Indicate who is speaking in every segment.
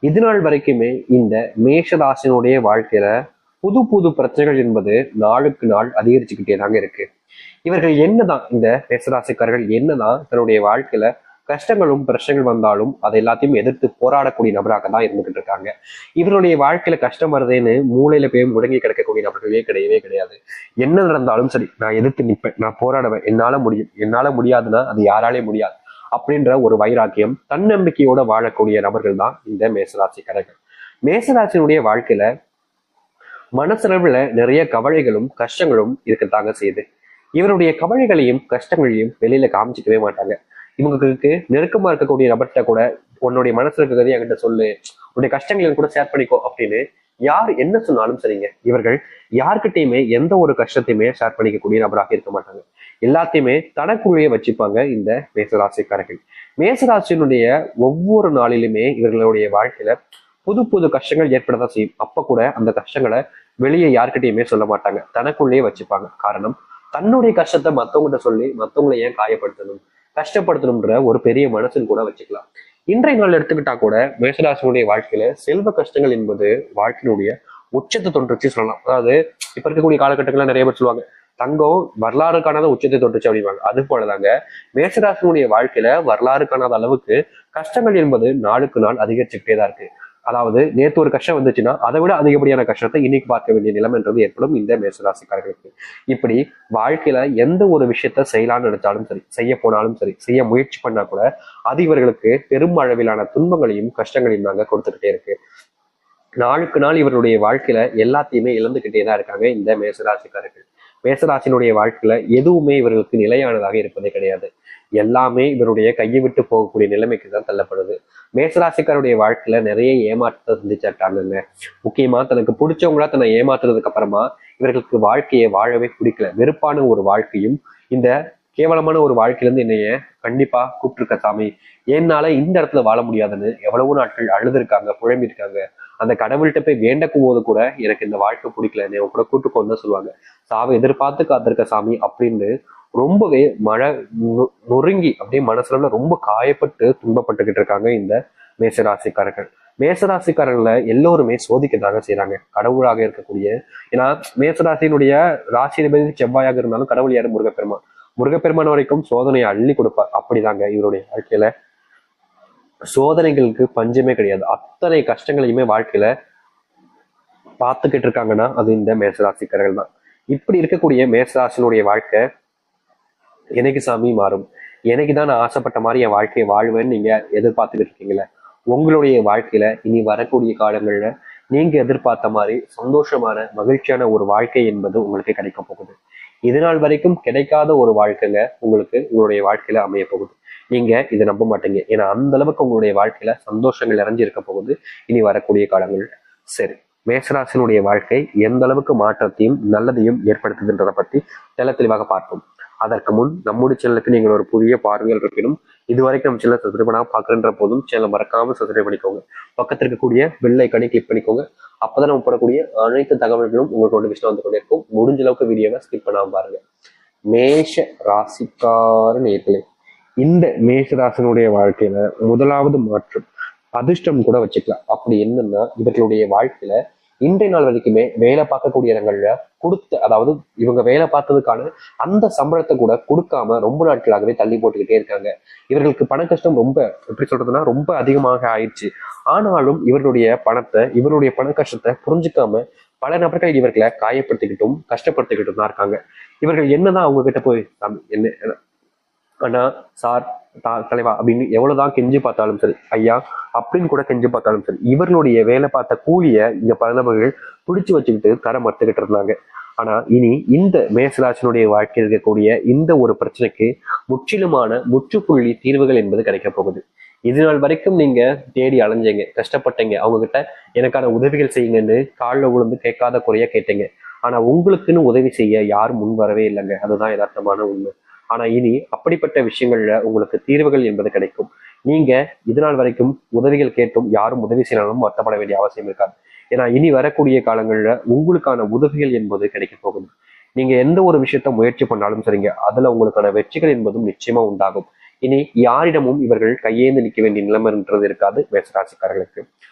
Speaker 1: இது நாள் வரைக்குமே இந்த மேஷராசினுடைய வாழ்க்கையில புது புது பிரச்சனைகள் என்பது நாளுக்கு நாள் அதிகரிச்சுக்கிட்டே தாங்க இருக்கு. இவர்கள் என்னதான் இந்த மேஷராசிக்காரர்கள் என்னதான் தன்னுடைய வாழ்க்கையில கஷ்டங்களும் பிரச்சனைகள் வந்தாலும் அதை எல்லாத்தையும் எதிர்த்து போராடக்கூடிய நபராக தான் இருந்துகிட்டு இருக்காங்க. இவருடைய வாழ்க்கையில கஷ்டம் வருதுன்னு மூளையில போய் முடங்கி கிடக்கக்கூடிய நபர்களே கிடையவே கிடையாது. என்ன நடந்தாலும் சரி, நான் எதிர்த்து நிற்பேன், நான் போராடுவேன், என்னால முடியும், என்னால முடியாதுன்னா அது யாராலே முடியாது அப்படின்ற ஒரு வைராக்கியம் தன்னம்பிக்கையோட வாழக்கூடிய நபர்கள் தான் இந்த மேசராசிக்காரர்கள். மேசராசினுடைய வாழ்க்கையில மனசளவுல நிறைய கவலைகளும் கஷ்டங்களும் இருக்கத்தாங்க செய்யுது. இவருடைய கவலைகளையும் கஷ்டங்களையும் வெளியில காமிச்சிக்கவே மாட்டாங்க. இவங்களுக்கு நெருக்கமா இருக்கக்கூடிய நபர்கிட்ட கூட உன்னுடைய மனசுல இருக்கிறதே என்கிட்ட சொல்லு, உன்னுடைய கஷ்டங்களை கூட ஷேர் பண்ணிக்கோ அப்படின்னு யார் என்ன சொன்னாலும் சரிங்க, இவர்கள் யார்கிட்டயுமே எந்த ஒரு கஷ்டத்தையுமே ஷேர் பண்ணிக்கக்கூடிய நபராக இருக்க மாட்டாங்க. எல்லாத்தையுமே தனக்குள்ளேயே வச்சுப்பாங்க இந்த மேசராசிக்காரர்கள். மேசராசியினுடைய ஒவ்வொரு நாளிலுமே இவர்களுடைய வாழ்க்கையில புது புது கஷ்டங்கள் ஏற்படதான் செய்யும். அப்ப கூட அந்த கஷ்டங்களை வெளியே யார்கிட்டயுமே சொல்ல மாட்டாங்க, தனக்குள்ளேயே வச்சுப்பாங்க. காரணம், தன்னுடைய கஷ்டத்தை மத்தவங்ககிட்ட சொல்லி மத்தவங்களை ஏன் காயப்படுத்தணும், கஷ்டப்படுத்தணும்ன்ற ஒரு பெரிய மனசுன்னு கூட வச்சுக்கலாம். இன்றைய நாள் எடுத்துக்கிட்டா கூட மேஷராசினுடைய வாழ்க்கையில செல்வ கஷ்டங்கள் என்பது வாழ்க்கையினுடைய உச்சத்தை தொற்றுச்சு சொல்லலாம். அதாவது இப்ப இருக்கக்கூடிய காலகட்டங்கள்ல நிறைய பேர் சொல்லுவாங்க, தங்கம் வரலாறு காணாத உச்சத்தை தொட்டுச்சு அப்படிவாங்க. அது போலதாங்க மேஷராசினுடைய வாழ்க்கையில வரலாறு காணாத அளவுக்கு கஷ்டங்கள் என்பது நாளுக்கு நாள் அதிகரிச்சுக்கிட்டே தான் இருக்கு. அதாவது நேற்று ஒரு கஷ்டம் வந்துச்சுன்னா அதை விட அதிகப்படியான கஷ்டத்தை இன்னைக்கு பார்க்க வேண்டிய நிலைமைன்றது ஏற்படும் இந்த மேசராசிக்காரர்களுக்கு. இப்படி வாழ்க்கையில எந்த ஒரு விஷயத்த செய்யலாம்னு நினைச்சாலும் சரி, செய்ய போனாலும் சரி, செய்ய முயற்சி பண்ணா கூட அது இவர்களுக்கு பெரும் அளவிலான துன்பங்களையும் கஷ்டங்களையும் தாங்க கொடுத்துக்கிட்டே இருக்கு. நாளுக்கு நாள் இவருடைய வாழ்க்கையில எல்லாத்தையுமே இழந்துகிட்டே தான் இருக்காங்க இந்த மேசராசிக்காரர்கள். மேசராசினுடைய வாழ்க்கையில எதுவுமே இவர்களுக்கு நிலையானதாக இருப்பதே கிடையாது. எல்லாமே இவருடைய கையை விட்டு போகக்கூடிய நிலைமைக்கு தான் தள்ளப்படுது. மேசராசிக்காருடைய வாழ்க்கையில நிறைய ஏமாற்றத்தை சந்திச்சிட்டாங்க. முக்கியமா தனக்கு பிடிச்சவங்களா தன்னை ஏமாத்துறதுக்கு அப்புறமா இவர்களுக்கு வாழ்க்கையை வாழவே பிடிக்கல, வெறுப்பான ஒரு வாழ்க்கையும் இந்த கேவலமான ஒரு வாழ்க்கையிலிருந்து என்னைய கண்டிப்பா கூப்பிட்டுருக்க சாமி, என்னால இந்த இடத்துல வாழ முடியாதுன்னு எவ்வளவு நாட்கள் அழுதுருக்காங்க, புழம்பிருக்காங்க. அந்த கடவுள்கிட்ட போய் வேண்டக்கும் போது கூட எனக்கு இந்த வாழ்க்கை பிடிக்கல, என்னை கூட கூட்டுக்கோன்னு சொல்லுவாங்க. சாவை எதிர்பார்த்து காத்திருக்க சாமி அப்படின்னு ரொம்பவே நொறுங்கி அப்படியே மனசுல ரொம்ப காயப்பட்டு துன்பப்பட்டுக்கிட்டு இருக்காங்க இந்த மேசராசிக்காரர்கள். மேசராசிக்காரர்களை எல்லோருமே சோதிக்கதாங்க செய்யறாங்க கடவுளாக இருக்கக்கூடிய. ஏன்னா மேசராசியினுடைய ராசியிலிருந்து செவ்வாயாக இருந்தாலும் கடவுள் யாரு? முருகப்பெருமான். முருகப்பெருமான் வரைக்கும் சோதனையை அள்ளி கொடுப்பார். அப்படிதாங்க இவருடைய வாழ்க்கையில சோதனைகளுக்கு பஞ்சமே கிடையாது. அத்தனை கஷ்டங்களையுமே வாழ்க்கையில பார்த்துக்கிட்டு இருக்காங்கன்னா அது இந்த மேசராசிக்காரர்கள் தான். இப்படி இருக்கக்கூடிய மேசராசினுடைய வாழ்க்கை எனக்கு சாமி மாறும், எனக்கு தான் நான் ஆசைப்பட்ட மாதிரி என் வாழ்க்கையை வாழ்வேன்னு நீங்க எதிர்பார்த்துக்கிட்டு இருக்கீங்களே, உங்களுடைய வாழ்க்கையில இனி வரக்கூடிய காலங்கள்ல நீங்க எதிர்பார்த்த மாதிரி சந்தோஷமான மகிழ்ச்சியான ஒரு வாழ்க்கை என்பது உங்களுக்கு கிடைக்க போகுது. இது நாள் வரைக்கும் கிடைக்காத ஒரு வாழ்க்கைங்க உங்களுக்கு உங்களுடைய வாழ்க்கையில அமைய போகுது. நீங்க இதை நம்ப மாட்டீங்க. ஏன்னா அந்த அளவுக்கு உங்களுடைய வாழ்க்கையில சந்தோஷங்கள் நிறைஞ்சு இருக்க போகுது இனி வரக்கூடிய காலங்கள். சரி, மேசராசினுடைய வாழ்க்கை எந்த அளவுக்கு மாற்றத்தையும் நல்லதையும் ஏற்படுத்துதுன்றதை பத்தி தெளிவாக பார்ப்போம். அதற்கு முன் நம்முடைய சேனலுக்கு நீங்கள் ஒரு புதிய பார்வைகள் இருக்கணும். இதுவரைக்கும் நம்ம சேனல் சப்ஸ்கிரைப் பண்ணாம பார்க்குற போதும் சேனலை மறக்காம சப்ஸ்கிரைப் பண்ணிக்கோங்க. பக்கத்தில் இருக்கக்கூடிய பெல் ஐக்கானை கிளிக் பண்ணிக்கோங்க. அப்பதான் நம்ம போடக்கூடிய அனைத்து தகவல்களும் உங்களுக்கு நோட்டிஃபிகேஷன் வந்து கொண்டே இருக்கும். முடிஞ்ச அளவுக்கு வீடியோவை ஸ்கிப் பண்ணாம பாருங்க. மேஷ ராசிக்கார நேர்களே, இந்த மேஷ ராசினுடைய வாழ்க்கையில முதலாவது மாற்றம் அதிர்ஷ்டம் கூட வச்சுக்கலாம். அப்படி என்னன்னா, இவர்களுடைய வாழ்க்கையில இன்றைய நாள் வரைக்குமே வேலை பார்க்கக்கூடிய இடங்கள்ல அதாவது இவங்க வேலை பார்த்ததுக்கான அந்த சம்பளத்தை கூட கொடுக்காம ரொம்ப நாட்களாகவே தள்ளி போட்டுக்கிட்டே இருக்காங்க. இவர்களுக்கு பண கஷ்டம் ரொம்ப, எப்படி சொல்றதுன்னா, ரொம்ப அதிகமாக ஆயிடுச்சு. ஆனாலும் இவர்களுடைய பணத்தை, இவருடைய பண கஷ்டத்தை புரிஞ்சுக்காம பல நபர்கள் இவர்களை காயப்படுத்திக்கிட்டும் கஷ்டப்படுத்திக்கிட்டும் தான் இருக்காங்க. இவர்கள் என்னதான் அவங்க கிட்ட போய் என்ன ஆனா சார், தலைவா அப்படின்னு எவ்வளவுதான் கெஞ்சி பார்த்தாலும் சரி, ஐயா அப்படின்னு கூட கெஞ்சி பார்த்தாலும் சரி, இவர்களுடைய வேலை பார்த்த கூலிய இங்க பல நபர்கள் பிடிச்சு வச்சுக்கிட்டு தர மறுத்துக்கிட்டு இருந்தாங்க. ஆனா இனி இந்த மேசராசினுடைய வாழ்க்கையில் இருக்கக்கூடிய இந்த ஒரு பிரச்சனைக்கு முற்றிலுமான முற்றுப்புள்ளி தீர்வுகள் என்பது கிடைக்க போகுது. இது நாள் வரைக்கும் நீங்க தேடி அலைஞ்சீங்க, கஷ்டப்பட்டீங்க, அவங்க கிட்ட எனக்கான உதவிகள் செய்யுங்கன்னு காலில் விழுந்து கேட்காத குறைய கேட்டீங்க. ஆனா உங்களுக்குன்னு உதவி செய்ய யாரும் முன் வரவே இல்லைங்க. அதுதான் யதார்த்தமான உண்மை. ஆனா இனி அப்படிப்பட்ட விஷயங்கள்ல உங்களுக்கு தீர்வுகள் என்பது கிடைக்கும். நீங்க இது நாள் வரைக்கும் உதவிகள் கேட்டும் யாரும் உதவி செய்யணும் வருத்தப்பட வேண்டிய அவசியம் இருக்காது. ஏன்னா இனி வரக்கூடிய காலங்கள்ல உங்களுக்கான உதவிகள் என்பது கிடைக்க போகுது. நீங்க எந்த ஒரு விஷயத்த முயற்சி பண்ணாலும் சரிங்க, அதுல உங்களுக்கான வெற்றிகள் என்பதும் நிச்சயமா உண்டாகும். இனி யாரிடமும் இவர்கள் கையேந்து நிற்க வேண்டிய நிலைமைன்றது இருக்காது மேசராசிக்காரர்களுக்கு.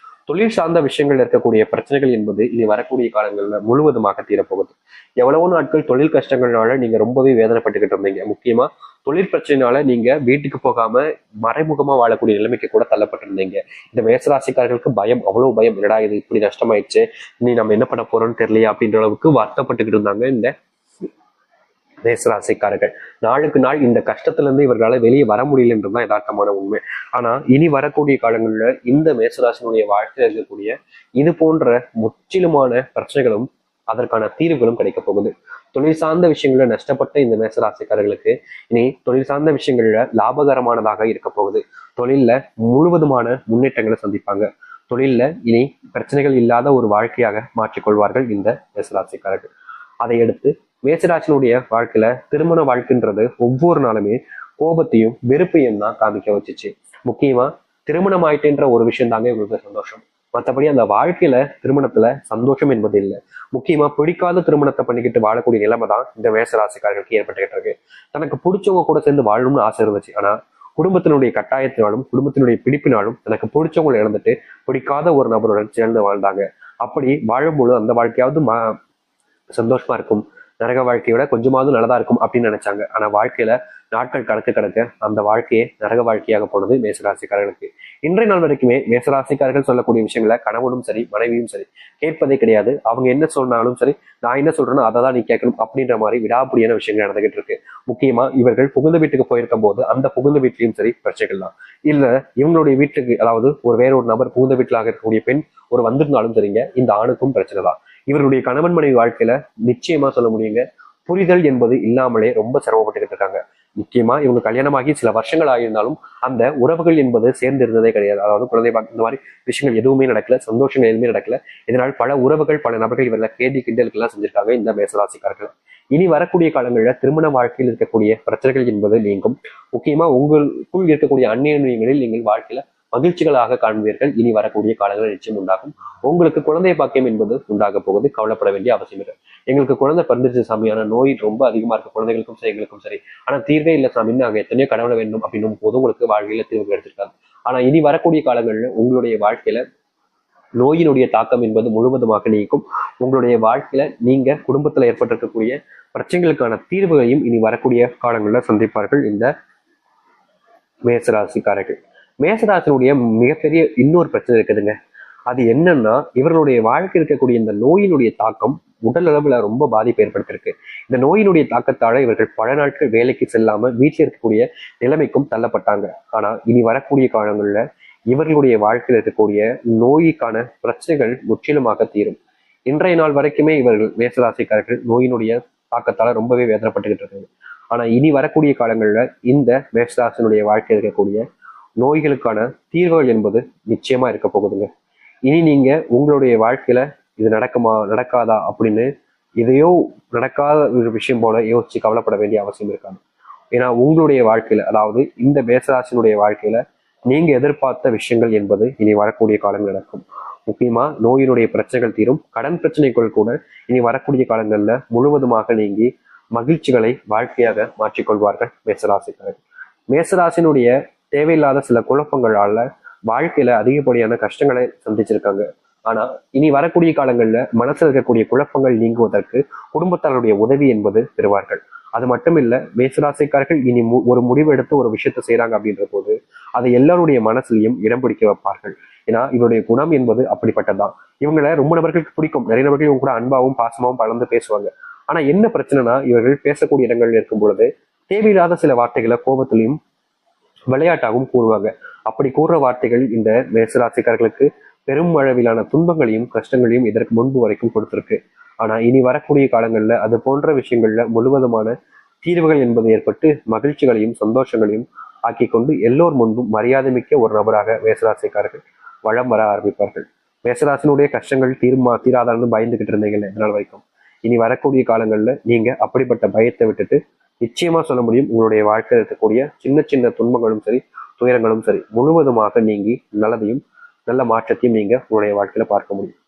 Speaker 1: தொழில் சார்ந்த விஷயங்கள் இருக்கக்கூடிய பிரச்சனைகள் என்பது இனி வரக்கூடிய காலங்களில் முழுவதுமாக தீரப்போகுது. எவ்வளவோ நாட்கள் தொழில் கஷ்டங்கள்னால நீங்க ரொம்பவே வேதனைப்பட்டுக்கிட்டு இருந்தீங்க. முக்கியமா தொழில் பிரச்சனைனால நீங்க வீட்டுக்கு போகாம மறைமுகமா வாழக்கூடிய நிலைமைக்கு கூட தள்ளப்பட்டிருந்தீங்க. இந்த மேசராசிக்காரர்களுக்கு பயம், அவ்வளவு பயம், என்னடா இது இப்படி நஷ்டமாயிடுச்சு, இனி நம்ம என்ன பண்ண போறோம்னு தெரியலையா அப்படின்ற அளவுக்கு வருத்தப்பட்டுக்கிட்டு இருந்தாங்க இந்த மேசராசிக்காரர்கள். நாளுக்கு நாள் இந்த கஷ்டத்துல இருந்து இவர்களால வெளியே வர முடியலன்றதுதான் யதார்த்தமான உண்மை. ஆனா இனி வரக்கூடிய காலங்களில் இந்த மேசராசினுடைய வாழ்க்கையில் இருக்கக்கூடிய இது போன்ற முற்றிலுமான பிரச்சனைகளும் அதற்கான தீர்வுகளும் கிடைக்க போகுது. தொழில் சார்ந்த விஷயங்கள்ல நஷ்டப்பட்ட இந்த மேசராசிக்காரர்களுக்கு இனி தொழில் சார்ந்த விஷயங்கள்ல லாபகரமானதாக இருக்க போகுது. தொழில்ல முழுவதுமான முன்னேற்றங்களை சந்திப்பாங்க. தொழில்ல இனி பிரச்சனைகள் இல்லாத ஒரு வாழ்க்கையாக மாற்றிக்கொள்வார்கள் இந்த மேசராசிக்காரர்கள். அதை எடுத்து மேசராசினுடைய வாழ்க்கையில திருமண வாழ்க்கைன்றது ஒவ்வொரு நாளுமே கோபத்தையும் வெறுப்பையும் தான் காமிக்க வச்சுச்சு. முக்கியமா திருமணம் ஆயிட்டுன்ற ஒரு விஷயம் தாங்க இவங்களுக்கு சந்தோஷம். மற்றபடி அந்த வாழ்க்கையில திருமணத்துல சந்தோஷம் என்பது இல்லை. முக்கியமா பிடிக்காத திருமணத்தை பண்ணிக்கிட்டு வாழக்கூடிய நிலைமை தான் இந்த மேசராசிக்காரர்களுக்கு ஏற்பட்டுக்கிட்டு இருக்கு. தனக்கு பிடிச்சவங்க கூட சேர்ந்து வாழணும்னு ஆசை இருந்துச்சு. ஆனா குடும்பத்தினுடைய கட்டாயத்தினாலும் குடும்பத்தினுடைய பிடிப்பினாலும் தனக்கு பிடிச்சவங்களை இழந்துட்டு பிடிக்காத ஒரு நபருடன் சேர்ந்து வாழ்ந்தாங்க. அப்படி வாழும்போது அந்த வாழ்க்கையாவது சந்தோஷமா இருக்கும், நரக வாழ்க்கையோட கொஞ்சமாவது நல்லதா இருக்கும் அப்படின்னு நினைச்சாங்க. ஆனா வாழ்க்கையில நாட்கள் கடக்க கடக்க அந்த வாழ்க்கையே நரக வாழ்க்கையாக போனது மேசராசிக்காரர்களுக்கு. இன்றைய நாள் வரைக்குமே மேசராசிக்காரர்கள் சொல்லக்கூடிய விஷயங்களை கணவனும் சரி மனைவியும் சரி கேட்பதே கிடையாது. அவங்க என்ன சொன்னாலும் சரி, நான் என்ன சொல்றேனோ அதை தான் நீ கேட்கணும் அப்படின்ற மாதிரி விடாப்பிடியான விஷயங்கள் நடந்துகிட்டு இருக்கு. முக்கியமா இவர்கள் புகுந்த வீட்டுக்கு போயிருக்கும் போது அந்த புகுந்த வீட்லயும் சரி பிரச்சனைகள் தான். இல்ல இவங்களுடைய வீட்டுக்கு, அதாவது வேற ஒரு நபர் புகுந்த வீட்டிலாக இருக்கக்கூடிய பெண் ஒரு வந்திருந்தாலும் சரிங்க, இந்த ஆணுக்கும் பிரச்சனை தான். இவருடைய கணவன் மனைவி வாழ்க்கையில நிச்சயமா சொல்ல முடியுங்க, புரிதல் என்பது இல்லாமலே ரொம்ப சிரமப்பட்டுக்கிட்டு இருக்காங்க. முக்கியமா இவங்க கல்யாணமாகி சில வருஷங்கள் ஆகியிருந்தாலும் அந்த உறவுகள் என்பது சேர்ந்து இருந்ததே கிடையாது. அதாவது குழந்தை இந்த மாதிரி விஷயங்கள் எதுவுமே நடக்கல, சந்தோஷங்கள் எதுவுமே நடக்கல. இதனால் பல உறவுகள் பல நபர்கள் இவர்களை கேடி கிண்டலுக்கு எல்லாம் செஞ்சிருக்காங்க இந்த மேசராசிக்காரர்கள். இனி வரக்கூடிய காலங்களில் திருமண வாழ்க்கையில் இருக்கக்கூடிய பிரச்சனைகள் என்பது நீங்கும். முக்கியமா உங்களுக்குள் இருக்கக்கூடிய அந்நியங்களில் நீங்கள் வாழ்க்கையில மகிழ்ச்சிகளாக காண்பீர்கள். இனி வரக்கூடிய காலங்கள் நிச்சயம் உண்டாகும். உங்களுக்கு குழந்தை பாக்கியம் என்பது உண்டாக போகுது, கவலைப்பட வேண்டிய அவசியம் இல்லை. எங்களுக்கு குழந்தை பிறந்துச்சு சாமியான நோய் ரொம்ப அதிகமா இருக்கு, குழந்தைகளுக்கும் சரி எங்களுக்கும் சரி, ஆனா தீர்வே இல்லை சாமி, நாங்க எத்தனையோ கடவுளை வேண்டும் அப்படின்னும் போது உங்களுக்கு வாழ்க்கையில தீர்வு கிடைச்சிருக்காங்க. ஆனா இனி வரக்கூடிய காலங்கள்ல உங்களுடைய வாழ்க்கையில நோயினுடைய தாக்கம் என்பது முழுவதுமாக நீக்கும். உங்களுடைய வாழ்க்கையில நீங்க குடும்பத்துல ஏற்பட்டிருக்கக்கூடிய பிரச்சனைகளுக்கான தீர்வுகளையும் இனி வரக்கூடிய காலங்களில் சந்திப்பார்கள் இந்த மேசராசிக்காரர்கள். மேசராசினுடைய மிகப்பெரிய இன்னொரு பிரச்சனை இருக்குதுங்க. அது என்னன்னா, இவர்களுடைய வாழ்க்கை இருக்கக்கூடிய இந்த நோயினுடைய தாக்கம் உடல் அளவுல ரொம்ப பாதிப்பு ஏற்படுத்திருக்கு. இந்த நோயினுடைய தாக்கத்தால இவர்கள் பல நாட்கள் வேலைக்கு செல்லாம வீட்டில் இருக்கக்கூடிய நிலைமைக்கும் தள்ளப்பட்டாங்க. ஆனா இனி வரக்கூடிய காலங்கள்ல இவர்களுடைய வாழ்க்கையில் இருக்கக்கூடிய நோய்க்கான பிரச்சனைகள் முற்றிலுமாக தீரும். இன்றைய நாள் வரைக்குமே இவர்கள் மேசராசிக்காரர்கள் நோயினுடைய தாக்கத்தால ரொம்பவே வேதனைப்பட்டுக்கிட்டு இருக்காங்க. ஆனா இனி வரக்கூடிய காலங்கள்ல இந்த மேசராசினுடைய வாழ்க்கையில் இருக்கக்கூடிய நோய்களுக்கான தீர்வுகள் என்பது நிச்சயமா இருக்க போகுதுங்க. இனி நீங்க உங்களுடைய வாழ்க்கையில இது நடக்குமா நடக்காதா அப்படின்னு எதையோ நடக்காத ஒரு விஷயம் போல யோசிச்சு கவலைப்பட வேண்டிய அவசியம் இருக்காது. ஏன்னா உங்களுடைய வாழ்க்கையில, அதாவது இந்த மேசராசினுடைய வாழ்க்கையில நீங்க எதிர்பார்த்த விஷயங்கள் என்பது இனி வரக்கூடிய காலங்கள் நடக்கும். முக்கியமா நோயினுடைய பிரச்சனைகள் தீரும். கடன் பிரச்சனைகள் கூட இனி வரக்கூடிய காலங்கள்ல முழுவதுமாக நீங்கி மகிழ்ச்சிகளை வாழ்க்கையாக மாற்றிக்கொள்வார்கள் மேசராசிக்காரர்கள். மேசராசினுடைய தேவையில்லாத சில குழப்பங்களால வாழ்க்கையில அதிகப்படியான கஷ்டங்களை சந்திச்சிருக்காங்க. ஆனா இனி வரக்கூடிய காலங்கள்ல மனசுல இருக்கக்கூடிய குழப்பங்கள் நீங்குவதற்கு குடும்பத்தாருடைய உதவி என்பது பெறுவார்கள். அது மட்டும் இல்ல, மேசராசிக்காரர்கள் இனி ஒரு முடிவு எடுத்து ஒரு விஷயத்த செய்யறாங்க அப்படின்ற போது அதை எல்லாருடைய மனசுலையும் இடம் பிடிக்க வைப்பார்கள். ஏன்னா இவருடைய குணம் என்பது அப்படிப்பட்டதுதான். இவங்களை ரொம்ப நபர்களுக்கு பிடிக்கும், நிறைய நபர்கள் இவங்க கூட அன்பாவும் பாசமாவும் பலர்ந்து பேசுவாங்க. ஆனா என்ன பிரச்சனைனா, இவர்கள் பேசக்கூடிய இடங்கள்ல இருக்கும் பொழுது தேவையில்லாத சில வார்த்தைகளை கோபத்திலையும் விளையாட்டாகவும் கூறுவாங்க. அப்படி கூறுற வார்த்தைகள் இந்த மேசராசிக்காரர்களுக்கு பெரும் அளவிலான துன்பங்களையும் கஷ்டங்களையும் இதற்கு முன்பு வரைக்கும் கொடுத்திருக்கு. ஆனா இனி வரக்கூடிய காலங்கள்ல அது போன்ற விஷயங்கள்ல முழுவதுமான தீர்வுகள் என்பது ஏற்பட்டு மகிழ்ச்சிகளையும் சந்தோஷங்களையும் ஆக்கி கொண்டு எல்லோர் முன்பும் மரியாதை மிக்க ஒரு நபராக மேசராசிக்காரர்கள் வளம் வர ஆரம்பிப்பார்கள். மேசராசினுடைய கஷ்டங்கள் தீராதான்னு பயந்துகிட்டு இருந்தீங்கல்ல இதனால் வரைக்கும், இனி வரக்கூடிய காலங்கள்ல நீங்க அப்படிப்பட்ட பயத்தை விட்டுட்டு நிச்சயமா சொல்ல முடியும், உங்களுடைய வாழ்க்கையில் இருக்கக்கூடிய சின்ன சின்ன துன்பங்களும் சரி துயரங்களும் சரி முழுவதுமாக நீங்கி நல்லதையும் நல்ல மாற்றத்தையும் நீங்க உங்களுடைய வாழ்க்கையில பார்க்க முடியும்.